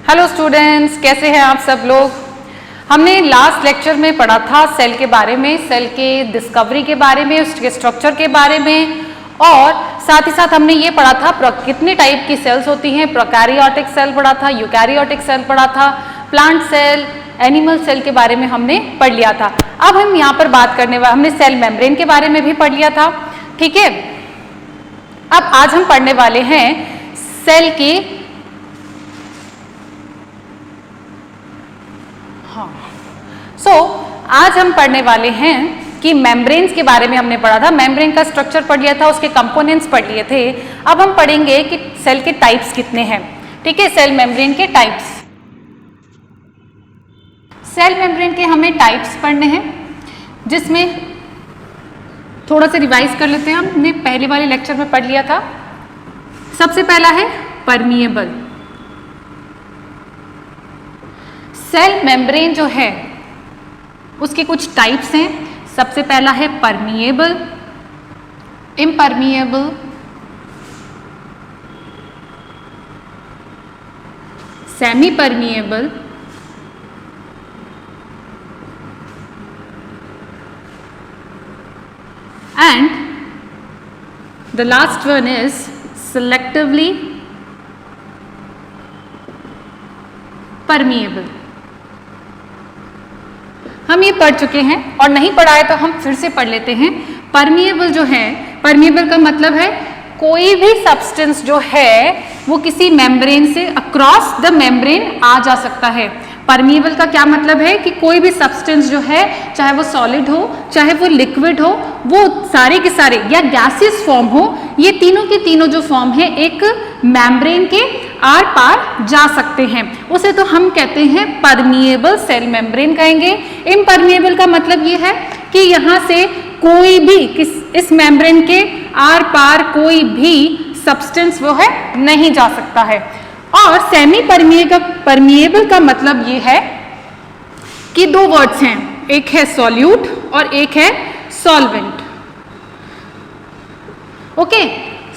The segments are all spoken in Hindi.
हेलो स्टूडेंट्स, कैसे हैं आप सब लोग। हमने लास्ट लेक्चर में पढ़ा था सेल के बारे में, सेल के डिस्कवरी के बारे में, उसके स्ट्रक्चर के बारे में, और साथ ही साथ हमने ये पढ़ा था कितने टाइप की सेल्स होती हैं। प्रोकैरियोटिक सेल पढ़ा था, यूकैरियोटिक सेल पढ़ा था, प्लांट सेल, एनिमल सेल के बारे में हमने पढ़ लिया था। अब हम यहाँ पर बात करने वाले, हमने सेल मेम्ब्रेन के बारे में भी पढ़ लिया था, ठीक है। अब आज हम पढ़ने वाले हैं सेल की, आज हम पढ़ने वाले हैं कि मेम्ब्रेन्स के बारे में हमने पढ़ा था, मेम्ब्रेन का स्ट्रक्चर पढ़ लिया था, उसके कंपोनेंट्स पढ़ लिए थे। अब हम पढ़ेंगे कि सेल के टाइप्स कितने हैं, ठीक है। सेल मेम्ब्रेन के टाइप्स, सेल मेम्ब्रेन के हमें टाइप्स पढ़ने हैं, जिसमें थोड़ा सा रिवाइज कर लेते हैं। हमने पहले वाले लेक्चर में पढ़ लिया था। सबसे पहला है परमिएबल। सेल मेम्ब्रेन जो है उसके कुछ टाइप्स हैं। सबसे पहला है permeable, impermeable, semi permeable, and the last one is selectively permeable। हम ये पढ़ चुके हैं और नहीं पढ़ा है तो हम फिर से पढ़ लेते हैं। परमिएबल जो है, परमिएबल का मतलब है कोई भी सब्सटेंस जो है वो किसी मेम्ब्रेन से अक्रॉस द मेम्ब्रेन आ जा सकता है। परमिएबल का क्या मतलब है कि कोई भी सब्सटेंस जो है, चाहे वो सॉलिड हो, चाहे वो लिक्विड हो, वो सारे के सारे या गैसियस फॉर्म हो, ये तीनों के तीनों जो फॉर्म है एक मेम्ब्रेन के आर पार जा सकते हैं। उसे तो हम कहते हैं परमिएबल सेल मेम्ब्रेन कहेंगे। इम्परमिएबल का मतलब ये है कि यहाँ से कोई भी इस मेम्ब्रेन के आर पार कोई भी सब्सटेंस वो है नहीं जा सकता है। और सेमी परमिएबल का मतलब ये है कि दो वर्ड्स हैं, एक है सॉल्यूट और एक है सॉल्वेंट। ओके,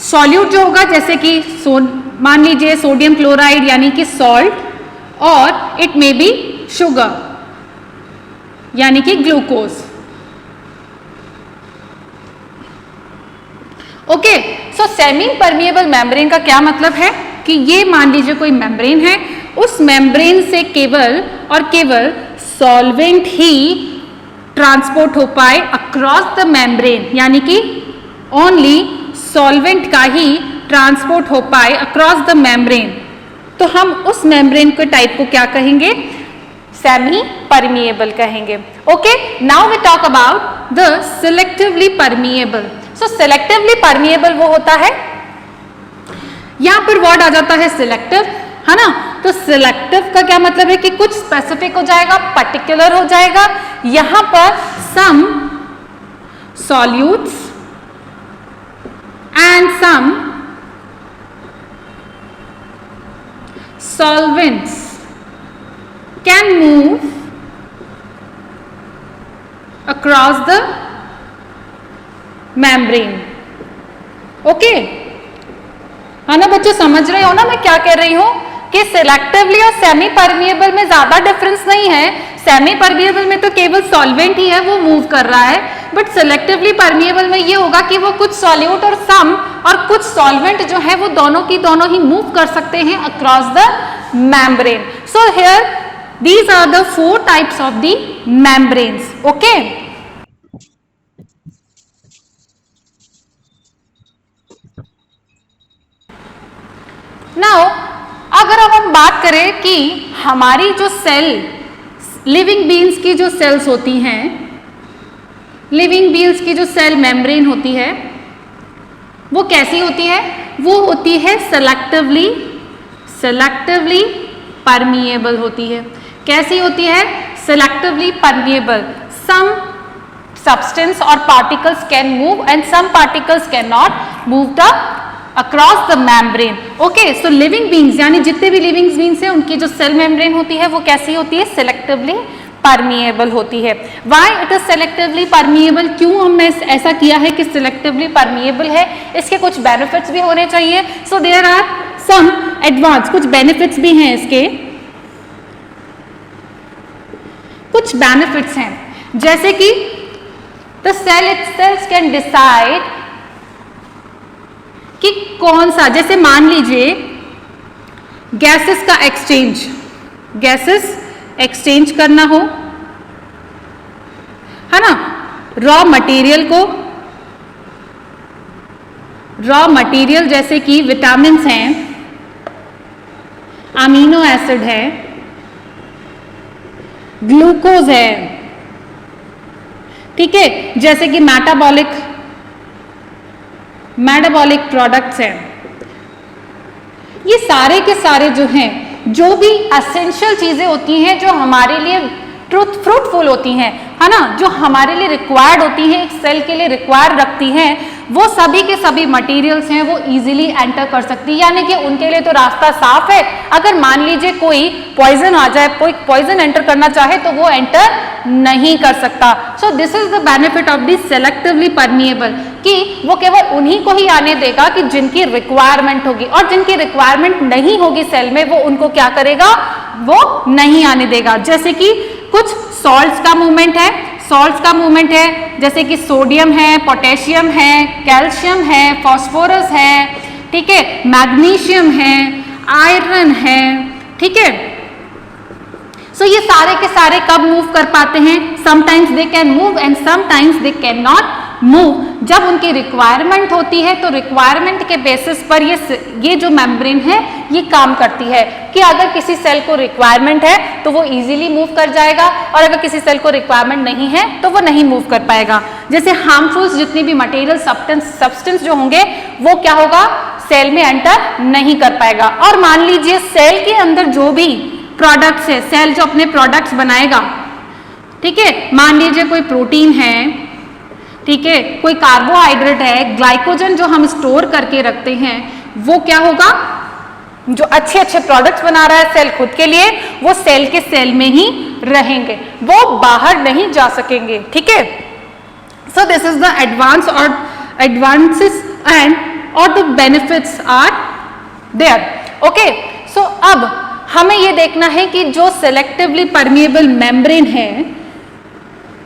सॉल्यूट जो होगा जैसे कि मान लीजिए सोडियम क्लोराइड यानी कि सॉल्ट, और इट मे बी शुगर यानी कि ग्लूकोज। ओके, सो सेमी परमिएबल मेम्ब्रेन का क्या मतलब है कि ये मान लीजिए कोई मेम्ब्रेन है, उस मेम्ब्रेन से केवल और केवल सॉल्वेंट ही ट्रांसपोर्ट हो पाए अक्रॉस द मेम्ब्रेन, यानी कि ओनली सॉल्वेंट का ही ट्रांसपोर्ट हो पाए अक्रॉस द मेम्ब्रेन। तो हम उस मेम्ब्रेन के टाइप को क्या कहेंगे? सेमी परमिएबल कहेंगे। Okay, now we talk about the selectively permeable. So selectively permeable वो होता है, यहां पर वर्ड आ जाता है सिलेक्टिव, है ना। तो सिलेक्टिव का क्या मतलब है कि कुछ स्पेसिफिक हो जाएगा, पर्टिकुलर हो जाएगा। यहां पर some solutes and some solvents can move across the membrane। Okay, है ना बच्चों, समझ रहे हो ना मैं क्या कह रही हूं कि सिलेक्टिवली और सेमी परमिएबल में ज्यादा डिफरेंस नहीं है। सेमी परमिएबल में तो केवल सॉल्वेंट ही है वो मूव कर रहा है, बट सिलेक्टिवली परमिएबल में ये होगा कि वो कुछ सॉल्यूट और सम और कुछ सॉल्वेंट जो है वो दोनों की दोनों ही मूव कर सकते हैं across the membrane. So here these are the 4 types of the membranes. Okay, now अगर अब हम बात करें कि हमारी जो सेल, लिविंग बीइंग्स की जो सेल्स होती हैं, लिविंग बीइंग्स की जो सेल मेम्ब्रेन होती है वो कैसी होती है? वो होती है सेलेक्टिवली परमिएबल होती है। कैसी होती है? Selectively permeable. सम सब्सटेंस और particles can move and some particles can not move the across the membrane. Okay, so living beings यानी जितने भी लिविंग बीइंग्स हैं उनकी जो सेल मेम्ब्रेन होती है वो कैसी होती है? सिलेक्टिवली परमिएबल होती है। Why it is selectively permeable? क्यों हमने ऐसा किया है कि सिलेक्टिवली परमिएबल है? इसके कुछ बेनिफिट्स भी होने चाहिए। So there are some advance, कुछ बेनिफिट्स भी हैं इसके। कुछ बेनिफिट्स हैं, जैसे कि the cell itself can decide कि कौन सा, जैसे मान लीजिए गैसेस का एक्सचेंज, गैसेस एक्सचेंज करना हो, है ना, रॉ मटेरियल जैसे कि विटामिन्स हैं, अमीनो एसिड है, ग्लूकोज है, ठीक है, जैसे कि मेटाबॉलिक प्रोडक्ट्स हैं, ये सारे के सारे जो हैं, जो भी एसेंशियल चीजें होती हैं जो हमारे लिए फ्रूटफुल होती हैं, है ना, जो हमारे लिए रिक्वायर्ड होती हैं, एक सेल के लिए रिक्वायर्ड रखती हैं, वो सभी के सभी मटेरियल्स हैं, वो इजीली एंटर कर सकती है, यानी कि उनके लिए तो रास्ता साफ है। अगर मान लीजिए कोई पॉइजन आ जाए, कोई पॉइजन एंटर करना चाहे तो वो एंटर नहीं कर सकता। सो this is the benefit of the selectively permeable, कि वो केवल उन्हीं को ही आने देगा कि जिनकी रिक्वायरमेंट होगी, और जिनकी रिक्वायरमेंट नहीं होगी सेल में, वो उनको क्या करेगा, वो नहीं आने देगा। जैसे कि कुछ सॉल्ट्स का मूवमेंट है, जैसे कि सोडियम है, पोटेशियम है, कैल्शियम है, फास्फोरस है, ठीक है, मैग्नीशियम है, आयरन है, ठीक है। सो ये सारे के सारे कब मूव कर पाते हैं, sometimes they can move and sometimes they can not move. जब उनकी रिक्वायरमेंट होती है तो रिक्वायरमेंट के बेसिस पर ये जो मेम्ब्रेन है ये काम करती है, कि अगर किसी सेल को रिक्वायरमेंट है तो वो इजीली मूव कर जाएगा, और अगर किसी सेल को रिक्वायरमेंट नहीं है तो वो नहीं मूव कर पाएगा। जैसे हार्मफुल जितनी भी मटेरियल सब्सटेंस जो होंगे, वो क्या होगा, सेल में एंटर नहीं कर पाएगा। और मान लीजिए सेल के अंदर जो भी प्रोडक्ट्स है, सेल जो अपने प्रोडक्ट्स बनाएगा, ठीक है, मान लीजिए कोई प्रोटीन है, ठीक है, कोई कार्बोहाइड्रेट है, ग्लाइकोजन जो हम स्टोर करके रखते हैं, वो क्या होगा, जो अच्छे अच्छे प्रोडक्ट्स बना रहा है सेल खुद के लिए, वो सेल के सेल में ही रहेंगे, वो बाहर नहीं जा सकेंगे, ठीक है। So this is the advances and और the benefits are there, okay. So अब हमें ये देखना है कि जो सेलेक्टिवली परमिएबल मेम्ब्रेन है,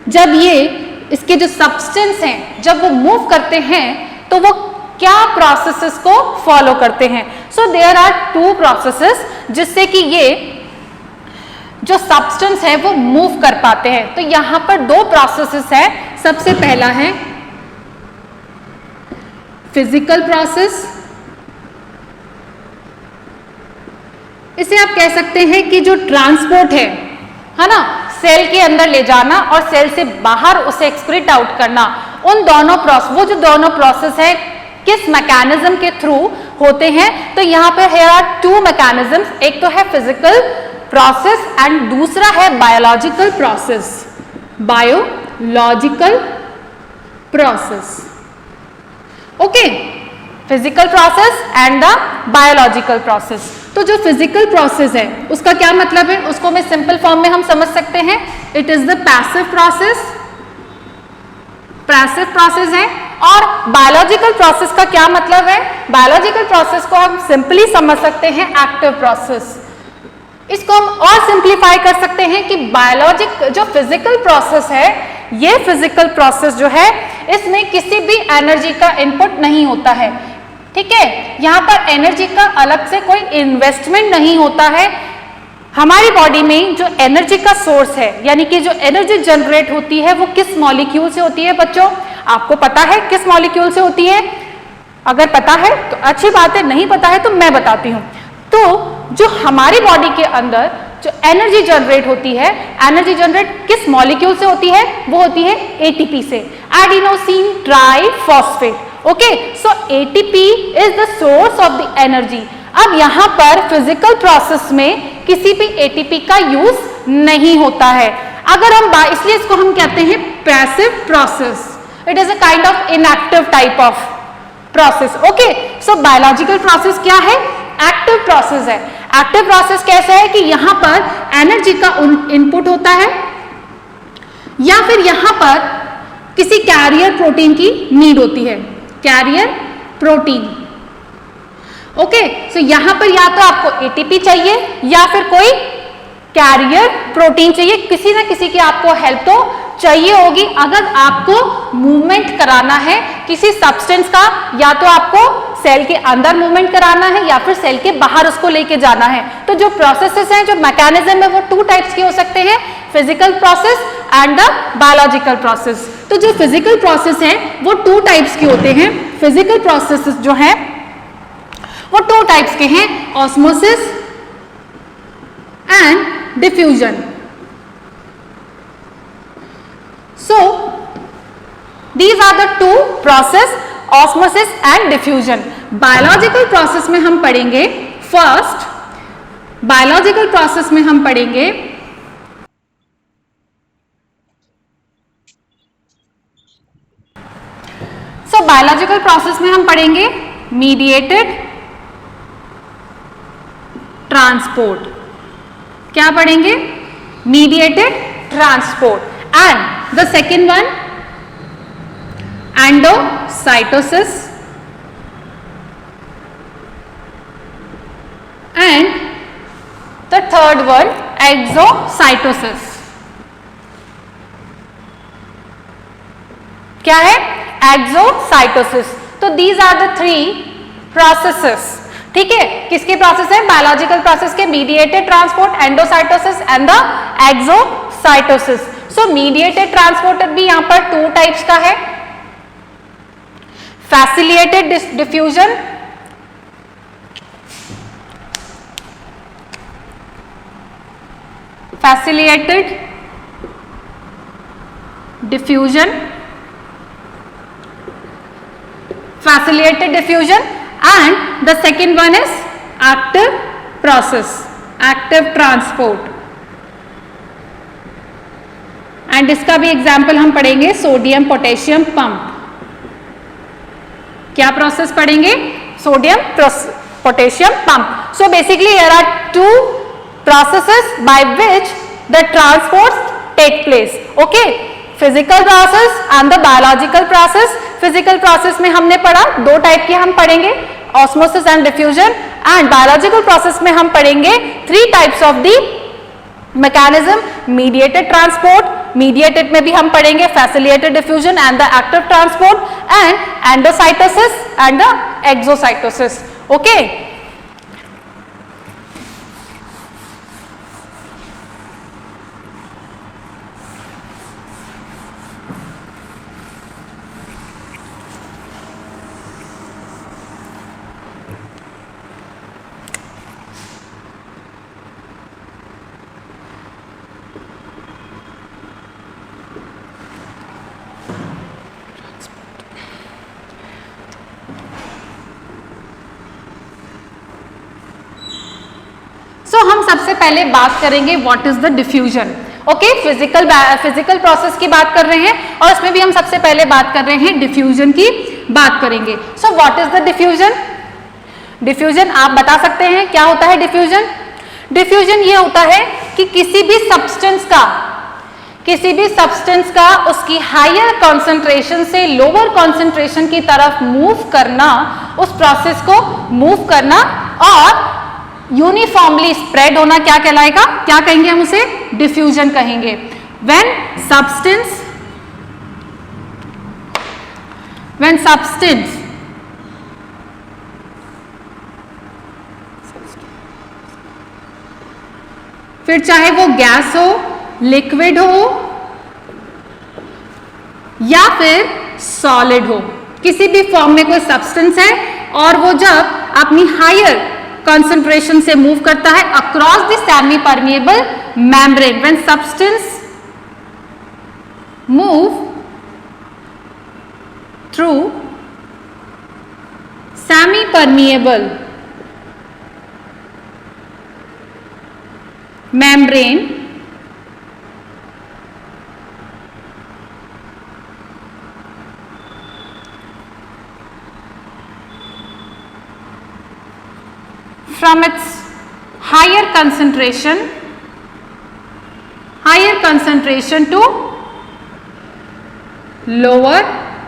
जब ये इसके जो सब्सटेंस हैं, जब वो मूव करते हैं तो वो क्या प्रोसेसेस को फॉलो करते हैं। सो देयर आर 2 प्रोसेसेस जिससे कि ये जो सब्सटेंस है वो मूव कर पाते हैं। तो यहां पर 2 प्रोसेसेस है। सबसे पहला है फिजिकल प्रोसेस, इसे आप कह सकते हैं कि जो ट्रांसपोर्ट है ना, सेल के अंदर ले जाना और सेल से बाहर उसे एक्सक्रीट आउट करना, उन दोनों प्रोसेस, वो जो दोनों प्रोसेस है किस मैकेनिज्म के थ्रू होते हैं। तो यहाँ पे हियर आर 2 मैकेनिज्म्स, एक तो है फिजिकल प्रोसेस एंड दूसरा है biological process. Biological process, okay, physical process and the biological process. तो जो फिजिकल प्रोसेस है उसका क्या मतलब है, उसको मैं सिंपल फॉर्म में हम समझ सकते हैं, it is the passive process है। और बायोलॉजिकल प्रोसेस का क्या मतलब है, बायोलॉजिकल प्रोसेस को हम सिंपली समझ सकते हैं एक्टिव प्रोसेस। इसको हम और सिंप्लीफाई कर सकते हैं कि जो फिजिकल प्रोसेस है, ये फिजिकल प्रोसेस जो है इसमें किसी भी एनर्जी का इनपुट नहीं होता है, ठीक है। यहाँ पर एनर्जी का अलग से कोई इन्वेस्टमेंट नहीं होता है। हमारी बॉडी में जो एनर्जी का सोर्स है, यानी कि जो एनर्जी जनरेट होती है, वो किस मॉलिक्यूल से होती है बच्चों, आपको पता है किस मॉलिक्यूल से होती है? अगर पता है तो अच्छी बात है, नहीं पता है तो मैं बताती हूँ। तो जो हमारी बॉडी के अंदर जो एनर्जी जनरेट होती है, एनर्जी जनरेट किस मॉलिक्यूल से होती है, वो होती है एटीपी से, adenosine triphosphate. Okay, so ATP is the source of the energy. अब यहाँ पर फिजिकल प्रोसेस में किसी भी एटीपी का यूज नहीं होता है। अगर हम इसलिए इसको हम कहते हैं passive process, it is a kind of inactive type of process. Okay, so biological process क्या है, एक्टिव प्रोसेस है। एक्टिव प्रोसेस कैसे है कि यहां पर एनर्जी का इनपुट होता है या फिर यहां पर किसी कैरियर प्रोटीन की नीड होती है, कैरियर प्रोटीन। ओके, सो यहां पर या तो आपको एटीपी चाहिए या फिर कोई कैरियर प्रोटीन चाहिए, किसी ना किसी की आपको हेल्प तो चाहिए होगी। अगर आपको मूवमेंट कराना है किसी सब्सटेंस का, या तो आपको सेल के अंदर मूवमेंट कराना है या फिर सेल के बाहर उसको लेके जाना है। तो जो प्रोसेसेस हैं, जो मैकेनिज्म है, वो 2 टाइप्स के हो सकते हैं, physical process and the biological process. तो जो फिजिकल प्रोसेस है वो 2 टाइप्स के होते हैं। फिजिकल प्रोसेसेस जो है वो 2 टाइप्स के हैं, osmosis and diffusion. So these are the 2 process, osmosis and diffusion. Biological process में हम पढ़ेंगे first, biological process में हम पढ़ेंगे बायोलॉजिकल प्रोसेस में हम पढ़ेंगे मीडिएटेड ट्रांसपोर्ट। क्या पढ़ेंगे? Mediated transport. And the second one endocytosis and the third one exocytosis. क्या है? एक्सोसाइटोसिस। तो दीज आर द 3 प्रोसेसेस। ठीक है, किसके प्रोसेस है? बायोलॉजिकल प्रोसेस के, mediated transport, endocytosis and the exocytosis. So mediated transport भी यहां पर 2 टाइप्स का है, facilitated diffusion facilitated diffusion and the second one is active process, active transport। And इसका भी एग्जाम्पल हम पढ़ेंगे सोडियम पोटेशियम पंप। क्या प्रोसेस पढ़ेंगे? Sodium potassium pump. So basically here are 2 processes by which the transports take place. Okay, physical process and the biological process। Physical process में हमने पढ़ा 2 टाइप के हम पढ़ेंगे, osmosis and diffusion. And biological process में हम पढ़ेंगे 3 types of the mechanism, mediated transport, mediated में भी हम पढ़ेंगे facilitated diffusion and the active transport and endocytosis and the exocytosis. Okay, हम सबसे पहले बात करेंगे what is the diffusion. Okay, physical process की बात कर रहे हैं और इसमें भी हम सबसे पहले बात कर रहे हैं डिफ्यूजन की बात करेंगे। So what is the diffusion? Diffusion आप बता सकते हैं क्या होता है डिफ्यूजन? डिफ्यूजन ये होता है कि किसी भी सब्सटेंस का उसकी हायर कॉन्सेंट्रेशन से लोअर कॉन्सेंट्रेशन की तरफ मूव करना, उस प्रोसेस को मूव करना और यूनिफॉर्मली स्प्रेड होना क्या कहलाएगा? क्या कहेंगे हम उसे? डिफ्यूजन कहेंगे। when substance फिर चाहे वो गैस हो, लिक्विड हो या फिर सॉलिड हो, किसी भी फॉर्म में कोई सब्सटेंस है और वो जब अपनी हायर concentration से मूव करता है across the semi permeable membrane, when substance move through semi permeable membrane from its higher concentration to lower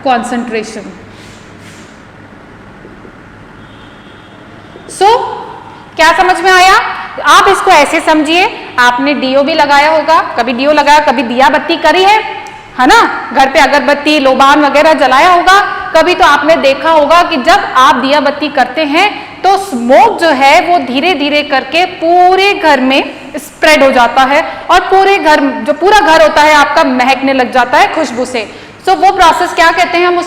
concentration। So क्या समझ में आया? आप इसको ऐसे समझिए, आपने डीओ भी लगाया होगा, कभी डीओ लगाया, कभी दिया बत्ती करी है ना, घर पे अगरबत्ती लोबान वगैरह जलाया होगा, कभी तो आपने देखा होगा कि जब आप दिया बत्ती करते हैं तो स्मोक जो है वो धीरे धीरे करके पूरे घर में स्प्रेड हो जाता है और पूरे घर, जो पूरा घर होता है आपका, महकने लग जाता है खुशबू से। तो वो प्रोसेस क्या कहते हैं हम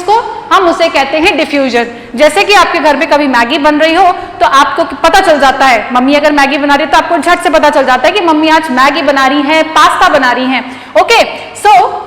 उसे कहते हैं डिफ्यूजन। जैसे कि आपके घर में कभी मैगी बन रही हो तो आपको पता चल जाता है, मम्मी अगर मैगी बना रही है तो आपको झट से पता चल जाता है कि मम्मी आज मैगी बना रही है, पास्ता बना रही है। ओके, सो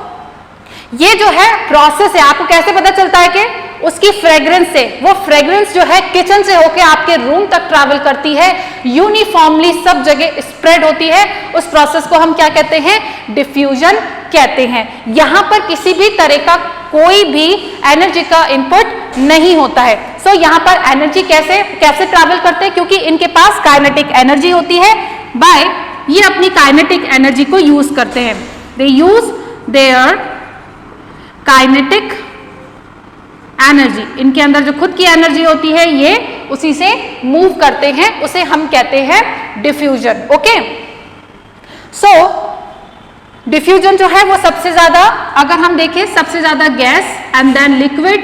ये जो है प्रोसेस है, आपको कैसे पता चलता है कि उसकी फ्रेग्रेंस से, वो फ्रेग्रेंस जो है किचन से होके आपके रूम तक ट्रैवल करती है, यूनिफॉर्मली सब जगह स्प्रेड होती है। उस प्रोसेस को हम क्या कहते हैं? डिफ्यूजन कहते हैं। यहां पर किसी भी तरह का कोई भी एनर्जी का इनपुट नहीं होता है। सो यहां पर एनर्जी कैसे ट्रैवल करते हैं? क्योंकि इनके पास काइनेटिक एनर्जी होती है, बाय ये अपनी काइनेटिक एनर्जी को यूज करते हैं। दे यूज देयर काइनेटिक एनर्जी, इनके अंदर जो खुद की एनर्जी होती है ये उसी से मूव करते हैं, उसे हम कहते हैं डिफ्यूजन। ओके, सो डिफ्यूजन जो है वो सबसे ज्यादा, अगर हम देखें, सबसे ज्यादा gas and then liquid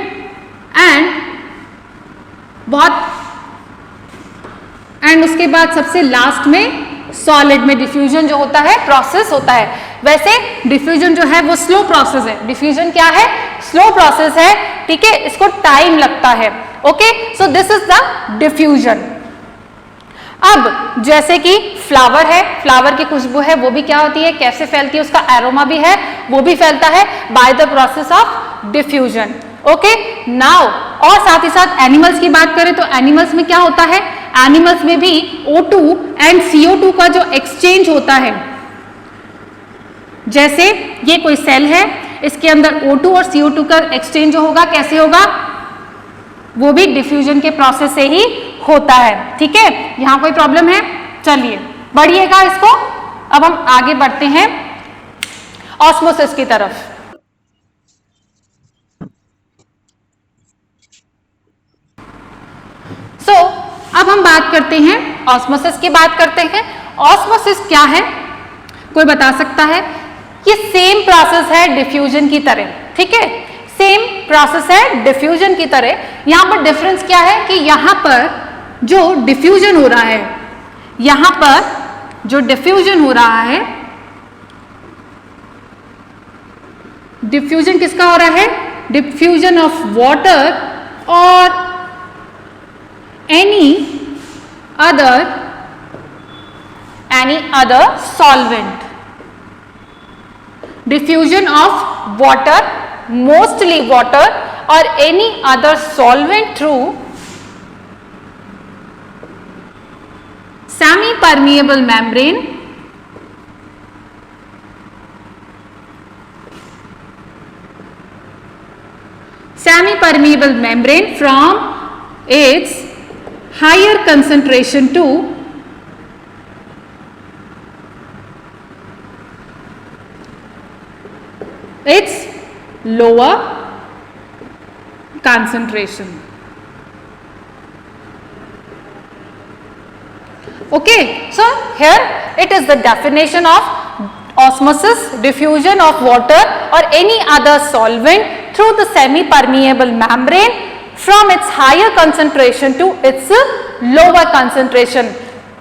and उसके बाद सबसे लास्ट में सॉलिड में डिफ्यूजन जो होता है प्रोसेस होता है। वैसे डिफ्यूजन जो है वो स्लो प्रोसेस है। डिफ्यूजन क्या है? स्लो प्रोसेस है, ठीक है, इसको टाइम लगता है। Okay, so this is the diffusion. अब जैसे कि फ्लावर है, फ्लावर की खुशबू है, वो भी क्या होती है, कैसे फैलती है, उसका एरोमा भी है, वो भी फैलता है by the process of diffusion. Okay, now और साथ ही साथ एनिमल्स की बात करें तो एनिमल्स में क्या होता है? एनिमल्स में भी O2 एंड CO2 का जो एक्सचेंज होता है, जैसे ये कोई सेल है, इसके अंदर O2 और CO2 का एक्सचेंज जो होगा कैसे होगा? वो भी डिफ्यूजन के प्रोसेस से ही होता है। ठीक है, यहां कोई प्रॉब्लम है? चलिए बढ़िएगा इसको। अब हम आगे बढ़ते हैं ऑस्मोसिस की तरफ। अब हम बात करते हैं ऑस्मोसिस की बात करते हैं। ऑस्मोसिस क्या है? कोई बता सकता है? ये सेम प्रोसेस है डिफ्यूजन की तरह, ठीक है, सेम प्रोसेस है डिफ्यूजन की तरह। यहां पर डिफरेंस क्या है कि यहां पर जो डिफ्यूजन हो रहा है, यहां पर जो डिफ्यूजन हो रहा है, डिफ्यूजन किसका हो रहा है? डिफ्यूजन ऑफ वाटर और any other solvent. Diffusion of water, mostly water, or any other solvent through semi-permeable membrane, from its higher concentration to its lower concentration. Okay, so here it is the definition of osmosis, diffusion of water or any other solvent through the semi-permeable membrane from its higher concentration to its lower concentration.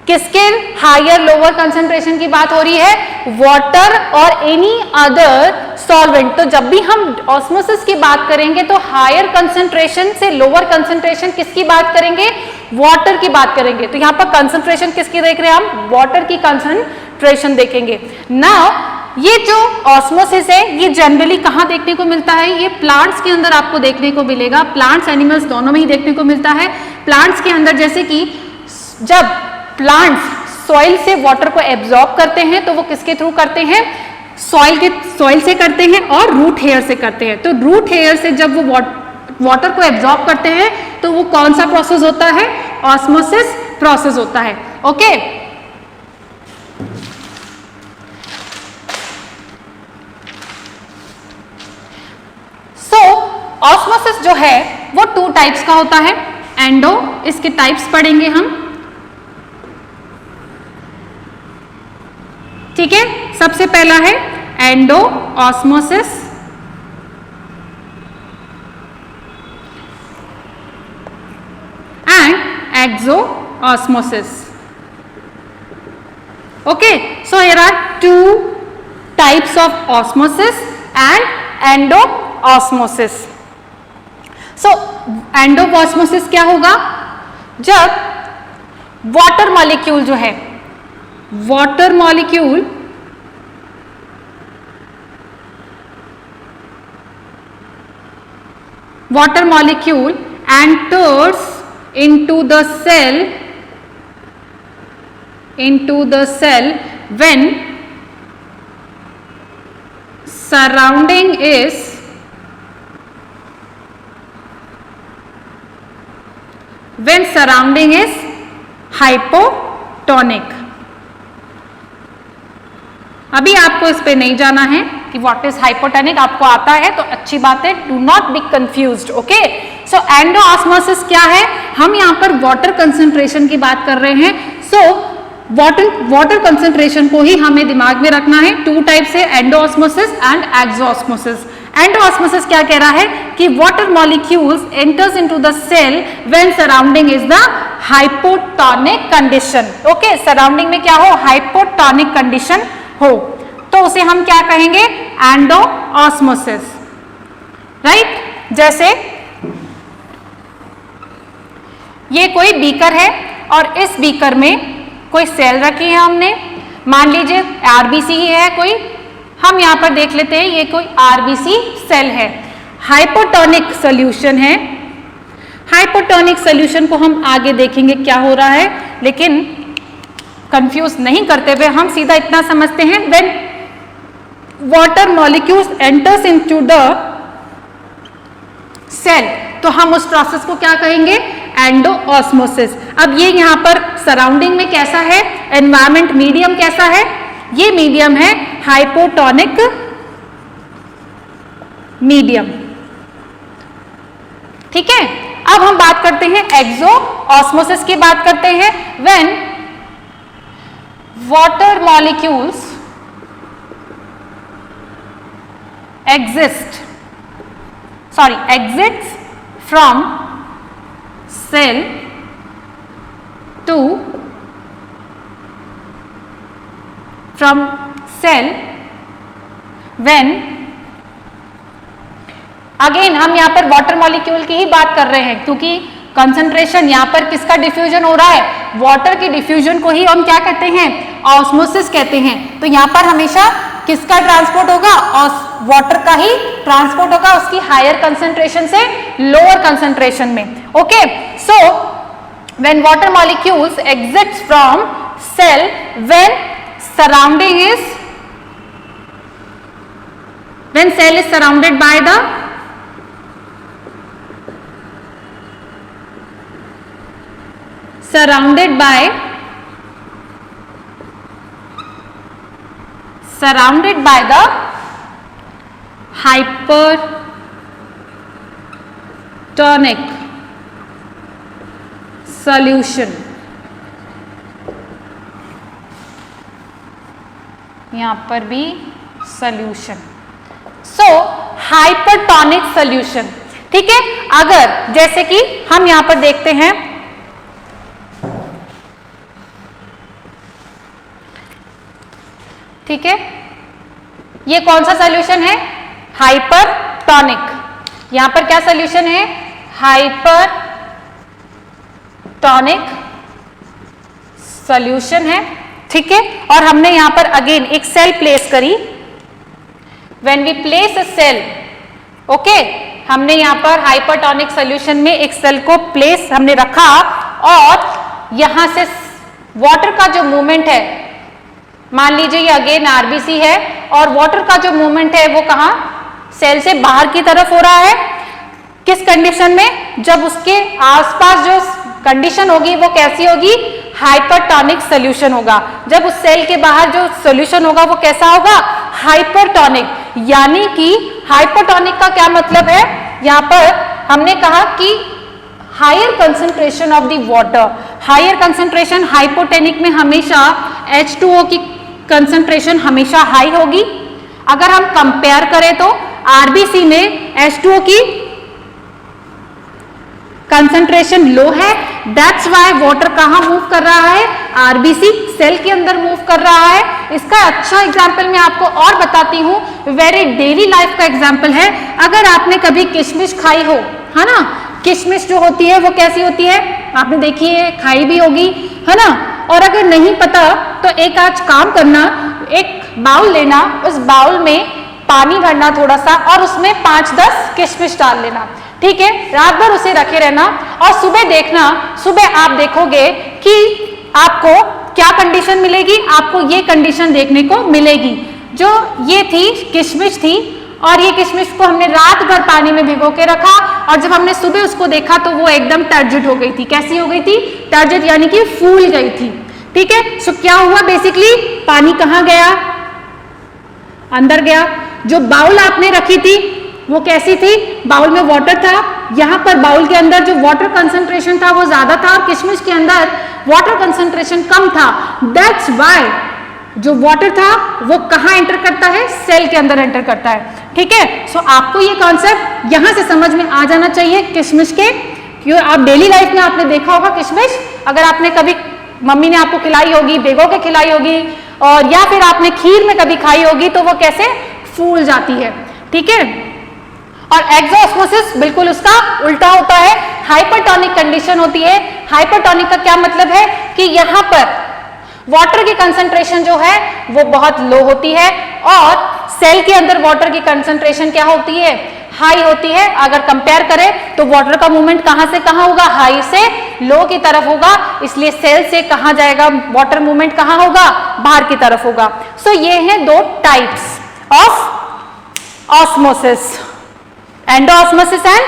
किसके हायर लोअर कंसंट्रेशन की बात हो रही है? वाटर और एनी अदर सॉल्वेंट। तो जब भी हम ऑस्मोसिस की बात करेंगे तो हायर कंसंट्रेशन से लोअर कंसंट्रेशन किसकी बात करेंगे? वाटर की बात करेंगे। तो यहाँ पर कंसंट्रेशन किसकी देख रहे हैं हम? वाटर की कंसंट्रेशन देखेंगे। नाउ ये जो ऑस्मोसिस है ये जनरली कहाँ देखने को मिलता है? ये प्लांट्स के अंदर आपको देखने को मिलेगा। प्लांट्स एनिमल्स दोनों में ही देखने को मिलता है। प्लांट्स के अंदर जैसे कि जब प्लांट्स सॉइल से वाटर को एब्जॉर्ब करते हैं तो वो किसके थ्रू करते हैं? सॉइल से करते हैं और रूट हेयर से करते हैं। तो रूट हेयर से जब वो वाटर को एब्जॉर्ब करते हैं तो वो कौन सा प्रोसेस होता है? ऑस्मोसिस प्रोसेस होता है। ओके, सो ऑस्मोसिस जो है वो 2 टाइप्स का होता है। एंडो, इसके टाइप्स पढ़ेंगे हम। ठीक है, सबसे पहला है endo osmosis, and exo osmosis. Okay, so here are two types of osmosis and endo-osmosis. So endo-osmosis क्या होगा? जब वाटर मॉलिक्यूल जो है, water molecule enters into the cell when surrounding is hypotonic. अभी आपको इस पे नहीं जाना है कि व्हाट इज हाइपोटोनिक, आपको आता है तो अच्छी बात है, do not be confused. Okay, so endosmosis क्या है? हम यहाँ पर वाटर कंसंट्रेशन की बात कर रहे हैं. सो वाटर कंसंट्रेशन को ही हमें दिमाग में रखना है. टू टाइप्स है, एंडोऑस्मोसिस एंड एक्सोऑस्मोसिस. एंडोऑस्मोसिस क्या कह रहा है कि water molecules enters into the cell when surrounding is the hypotonic condition. Okay, surrounding में क्या हो? हाइपोटोनिक कंडीशन हो, तो उसे हम क्या कहेंगे? एंडोऑस्मोसिस. राइट, जैसे ये कोई बीकर है और इस बीकर में कोई सेल रखी है हमने, मान लीजिए आरबीसी ही है कोई, हम यहां पर देख लेते हैं ये कोई आरबीसी सेल है. हाइपोटोनिक सॉल्यूशन है. हाइपोटोनिक सॉल्यूशन को हम आगे देखेंगे क्या हो रहा है, लेकिन कंफ्यूज नहीं करते हुए हम सीधा इतना समझते हैं, when water molecules enters into the cell, तो हम उस प्रोसेस को क्या कहेंगे? एंडोऑस्मोसिस. अब ये यहां पर सराउंडिंग में कैसा है? एनवायरमेंट मीडियम कैसा है? ये मीडियम है हाइपोटोनिक मीडियम. ठीक है, अब हम बात करते हैं एक्सोऑस्मोसिस की बात करते हैं. When water molecules exits from cell when, again हम यहां पर वाटर मॉलिक्यूल की ही बात कर रहे हैं, क्योंकि कंसंट्रेशन यहां पर किसका डिफ्यूजन हो रहा है? वाटर की डिफ्यूजन को ही हम क्या कहते हैं? ऑस्मोसिस कहते हैं. तो यहां पर हमेशा किसका ट्रांसपोर्ट होगा? वाटर का ही ट्रांसपोर्ट होगा, उसकी हायर कंसंट्रेशन से लोअर कंसंट्रेशन में. Okay, so when water molecules exits from cell when surrounding is when cell is surrounded by the hypertonic solution. यहां पर भी सॉल्यूशन. सो हाइपरटोनिक सॉल्यूशन. ठीक है, अगर जैसे कि हम यहां पर देखते हैं, ठीक है, ये कौन सा सॉल्यूशन है? हाइपरटोनिक. यहां पर क्या सॉल्यूशन है? हाइपरटोनिक सॉल्यूशन है. ठीक है, और हमने यहां पर अगेन एक सेल प्लेस करी. When we place a cell, okay, हमने यहाँ पर हाइपरटोनिक सॉल्यूशन में एक सेल को प्लेस हमने रखा, और यहां से वाटर का जो मूवमेंट है, मान लीजिए ये अगेन आरबीसी है, और वाटर का जो मूवमेंट है वो कहाँ? सेल से बाहर की तरफ हो रहा है. किस कंडीशन में? जब उसके आसपास जो कंडीशन होगी वो कैसी होगी? हाइपरटोनिक सॉल्यूशन होगा. जब उस सेल के बाहर जो सॉल्यूशन होगा वो कैसा होगा? हाइपरटोनिक. यानी कि हाइपरटोनिक का क्या मतलब है? यहां पर हमने कहा कि higher concentration of the water. Higher concentration hypotonic में हमेशा H2O की कंसंट्रेशन हमेशा हाई होगी। अगर हम कंपेयर करें तो आरबीसी में H2O की कंसंट्रेशन लो है, दैट्स वाई वाटर कहाँ मूव कर रहा है, आरबीसी सेल के अंदर मूव कर रहा है। इसका अच्छा एग्जांपल मैं आपको और बताती हूँ, वेरी डेली लाइफ का एग्जांपल है। अगर आपने कभी किशमिश खाई हो, है ना, किशमिश जो होती है वो कैसी होती है, आपने देखी है, खाई भी होगी, है ना। और अगर नहीं पता तो एक आज काम करना, एक बाउल लेना, उस बाउल में पानी भरना थोड़ा सा और उसमें 5-10 किशमिश डाल लेना, ठीक है। रात भर उसे रखे रहना और सुबह देखना, सुबह आप देखोगे कि आपको क्या कंडीशन मिलेगी, आपको ये कंडीशन देखने को मिलेगी। जो ये थी किशमिश थी और ये किशमिश को हमने रात भर पानी में भिगो के रखा और जब हमने सुबह उसको देखा तो वो एकदम टर्जिड हो गई थी। कैसी हो गई थी, टर्जिड, यानी कि फूल गई थी, ठीक है। सो क्या हुआ, बेसिकली पानी कहाँ गया, अंदर गया। जो बाउल आपने रखी थी वो कैसी थी, बाउल में वाटर था, यहाँ पर बाउल के अंदर जो वाटर कंसंट्रेशन था वो ज्यादा था और किशमिश के अंदर वाटर कंसंट्रेशन कम था। दैट्स वाई जो वाटर था वो कहाँ एंटर करता है, सेल के अंदर एंटर करता है, ठीक है। सो आपको ये कॉन्सेप्ट यहाँ से समझ में आ जाना चाहिए किशमिश के, क्यों आप डेली लाइफ में आपने देखा होगा किशमिश, अगर आपने कभी मम्मी ने आपको खिलाई होगी, भिगो के खिलाई होगी, और या फिर आपने खीर में कभी खाई होगी तो वो कैसे फूल जाती है, ठीक है। और एक्सोऑस्मोसिस बिल्कुल उसका उल्टा होता है, हाइपरटोनिक कंडीशन होती है। हाइपरटोनिक का क्या मतलब है कि यहाँ पर वाटर की कंसंट्रेशन जो है वो बहुत लो होती है और सेल के अंदर वाटर की कंसंट्रेशन क्या होती है, हाई होती है। अगर कंपेयर करें तो वाटर का मूवमेंट कहां से कहां होगा, हाई से लो की तरफ होगा, इसलिए सेल से कहां जाएगा, वाटर मूवमेंट कहां होगा, बाहर की तरफ होगा। सो ये हैं दो types of osmosis, endosmosis and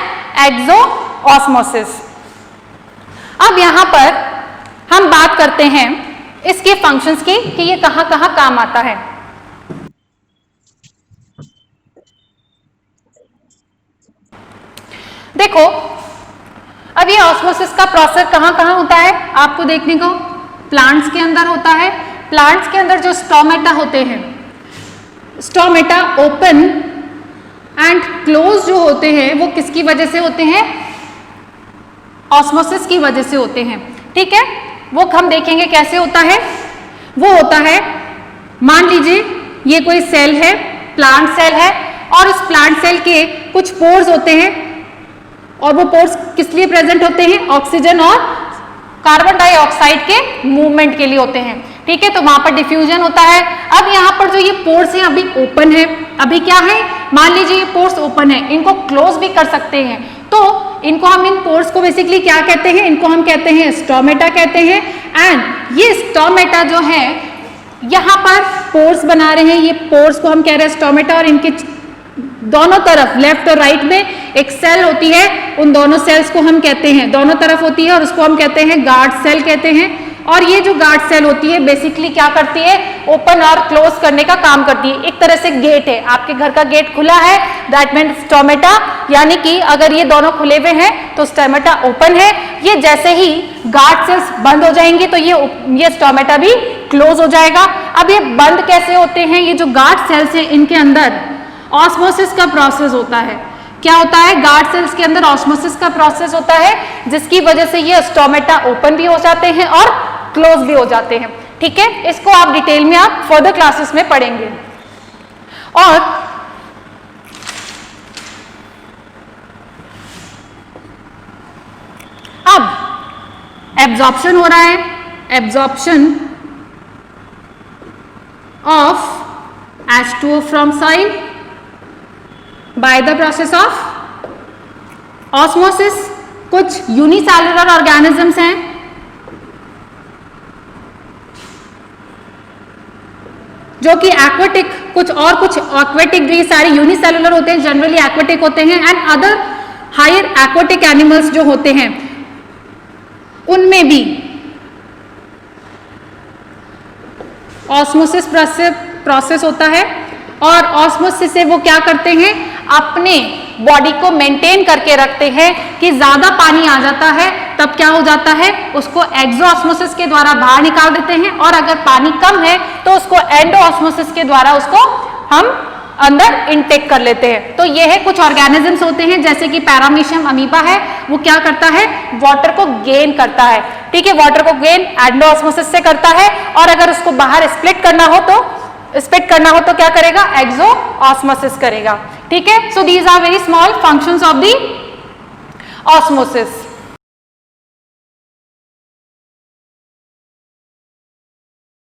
exosmosis. अब यहां पर हम बात करते हैं इसके फंक्शंस की कि ये कहां कहां काम आता है। देखो अब ये ऑस्मोसिस का प्रोसेस कहां कहां होता है आपको देखने को, प्लांट्स के अंदर होता है। प्लांट्स के अंदर जो स्टोमेटा होते हैं, स्टोमेटा ओपन एंड क्लोज जो होते हैं वो किसकी वजह से होते हैं, ऑस्मोसिस की वजह से होते हैं, ठीक है। वो हम देखेंगे कैसे होता है। वो होता है, मान लीजिए ये कोई सेल है, प्लांट सेल है, और इस प्लांट सेल के कुछ पोर्स होते हैं और वो पोर्स किस लिए प्रेजेंट होते हैं, ऑक्सीजन और कार्बन डाइऑक्साइड के मूवमेंट के लिए होते हैं, ठीक है। तो वहां पर डिफ्यूजन होता है। अब यहाँ पर जो ये पोर्स हैं अभी ओपन है, अभी क्या है, मान लीजिए ये पोर्स ओपन है, इनको क्लोज भी कर सकते हैं। तो इनको हम, इन पोर्स को बेसिकली क्या कहते हैं, इनको हम कहते हैं स्टोमेटा कहते हैं। एंड ये स्टोमेटा जो है यहाँ पर पोर्स बना रहे हैं, ये पोर्स को हम कह रहे हैं स्टोमेटा, और इनके दोनों तरफ लेफ्ट और राइट में एक सेल होती है, उन दोनों सेल्स को हम कहते हैं, दोनों तरफ होती है और उसको हम कहते हैं गार्ड सेल कहते हैं। और ये जो गार्ड सेल होती है बेसिकली क्या करती है, ओपन और क्लोज करने का काम करती है। एक तरह से गेट है, आपके घर का गेट खुला है, दैट मीन्स स्टोमेटा, यानी कि अगर ये दोनों खुले हुए हैं तो स्टोमेटा ओपन है। ये जैसे ही गार्ड सेल्स बंद हो जाएंगे तो ये स्टोमेटा भी क्लोज हो जाएगा। अब ये बंद कैसे होते हैं, ये जो गार्ड सेल्स हैं इनके अंदर ऑस्मोसिस का प्रोसेस होता है। क्या होता है, गार्ड सेल्स के अंदर ऑस्मोसिस का प्रोसेस होता है, जिसकी वजह से ये स्टोमेटा ओपन भी हो जाते हैं और क्लोज भी हो जाते हैं, ठीक है। इसको आप डिटेल में आप फर्दर क्लासेस में पढ़ेंगे। और अब एब्जॉर्प्शन हो रहा है, absorption of H2O from soil by the process of osmosis. कुछ यूनिसेलुलर ऑर्गेनिजम्स हैं जो कि एक्वेटिक, कुछ एक्वेटिक, ये सारे यूनिसेलुलर होते हैं, जनरली एक्वेटिक होते हैं। And other higher aquatic animals जो होते हैं उनमें भी ऑस्मोसिस प्रोसेस होता है। और ऑस्मोसिस से वो क्या करते हैं, अपने बॉडी को मेंटेन करके रखते हैं कि ज्यादा पानी आ जाता है तब क्या हो जाता है, उसको एक्सोऑस्मोसिस के द्वारा बाहर निकाल देते हैं, और अगर पानी कम है तो उसको एंडोऑस्मोसिस के द्वारा उसको हम अंदर इनटेक कर लेते हैं। तो ये है कुछ ऑर्गेनिजम्स होते हैं जैसे कि पैरामीशियम अमीबा है, वो क्या करता है, वाटर को गेन करता है, ठीक है, वाटर को गेन एंडोऑस्मोसिस से करता है, और अगर उसको बाहर स्प्लिट करना हो तो क्या करेगा, एक्सोऑस्मोसिस करेगा, ठीक है। So these are very small functions of the osmosis.